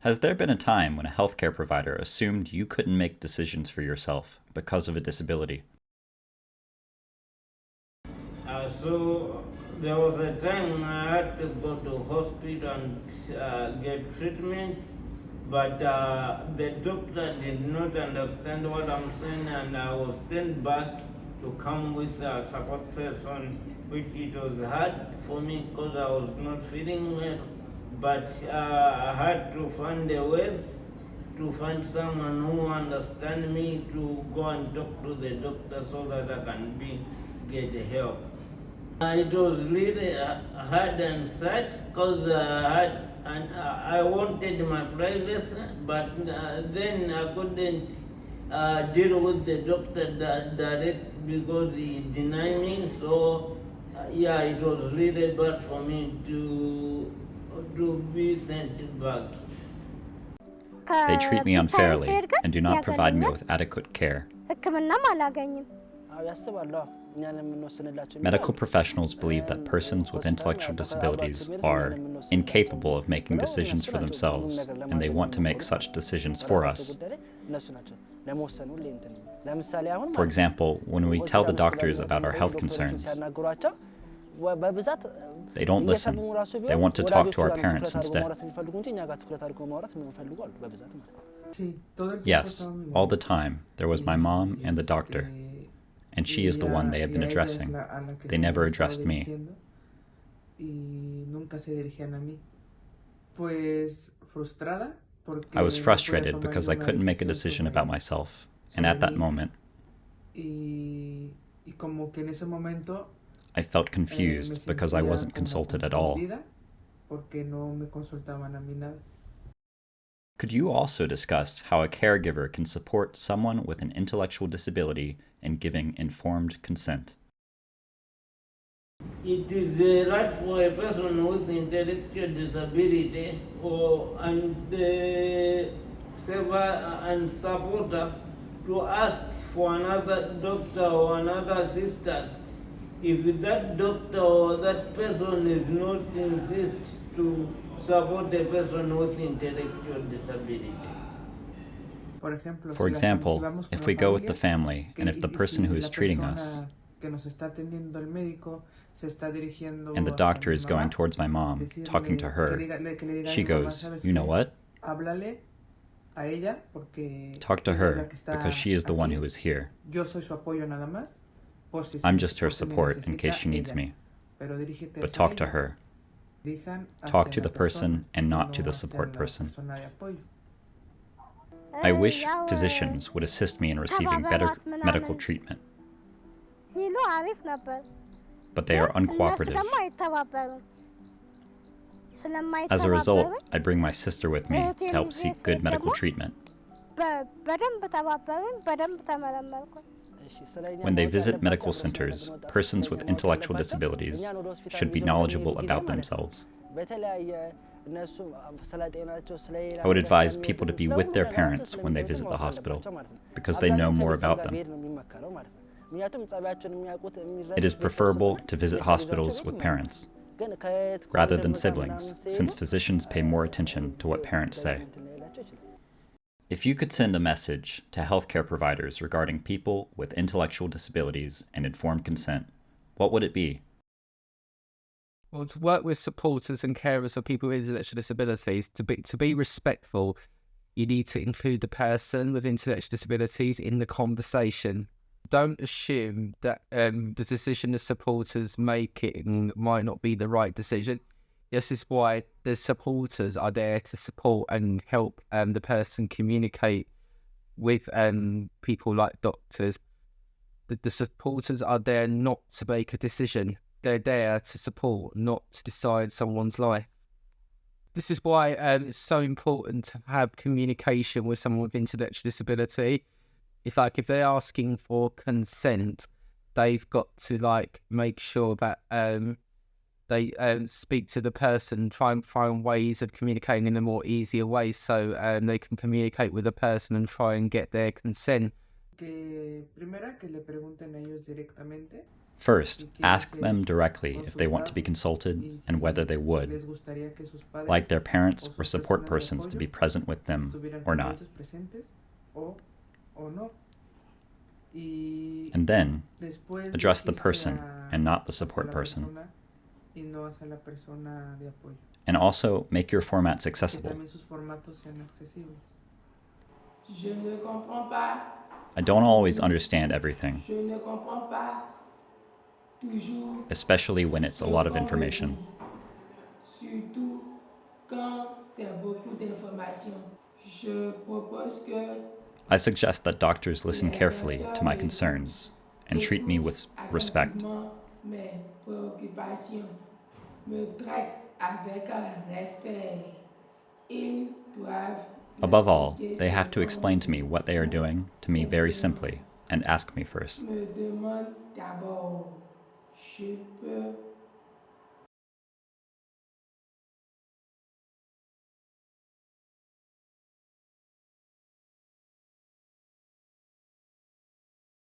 Has there been a time when a healthcare provider assumed you couldn't make decisions for yourself because of a disability? So there was a time I had to go to hospital and get treatment, but the doctor did not understand what I'm saying, and I was sent back to come with a support person, which it was hard for me because I was not feeling well. But I had to find a ways to find someone who understands me to go and talk to the doctor so that I can get help. It was really hard and sad because I wanted my privacy, but then I couldn't deal with the doctor direct because he denied me. So yeah, it was really bad for me to be sent back. They treat me unfairly and do not provide me with adequate care. Medical professionals believe that persons with intellectual disabilities are incapable of making decisions for themselves, and they want to make such decisions for us. For example, when we tell the doctors about our health concerns, they don't listen. They want to talk to our parents instead. Yes, all the time, there was my mom and the doctor, and she is the one they have been addressing. They never addressed me. I was frustrated because I couldn't make a decision about myself, and at that moment, I felt confused because I wasn't consulted at all. Could you also discuss how a caregiver can support someone with an intellectual disability in giving informed consent? It is right for a person with intellectual disability and supporter to ask for another doctor or another assistant if that doctor or that person is not insist to support a person with intellectual disability. For example, if we go with the family and if the person who is treating us and the doctor is going towards my mom, talking to her, she goes, "You know what? Talk to her because she is the one who is here. I'm just her support in case she needs me. But talk to her. Talk to the person and not to the support person." I wish physicians would assist me in receiving better medical treatment, but they are uncooperative. As a result, I bring my sister with me to help seek good medical treatment. When they visit medical centers, persons with intellectual disabilities should be knowledgeable about themselves. I would advise people to be with their parents when they visit the hospital, because they know more about them. It is preferable to visit hospitals with parents, rather than siblings, since physicians pay more attention to what parents say. If you could send a message to healthcare providers regarding people with intellectual disabilities and informed consent, what would it be? Well, to work with supporters and carers of people with intellectual disabilities, to be respectful, you need to include the person with intellectual disabilities in the conversation. Don't assume that the decision the supporters making might not be the right decision. This is why the supporters are there to support and help the person communicate with people like doctors. The supporters are there not to make a decision. They're there to support, not to decide someone's life. This is why it's so important to have communication with someone with intellectual disability. If they're asking for consent, they've got to make sure that they speak to the person, try and find ways of communicating in a more easier way so they can communicate with the person and try and get their consent. First, ask them directly if they want to be consulted and whether they would, like their parents or support persons to be present with them or not. And then, address the person and not the support person. And also, make your formats accessible. I don't always understand everything, especially when it's a lot of information. I suggest that doctors listen carefully to my concerns and treat me with respect. Above all, they have to explain to me what they are doing to me very simply and ask me first.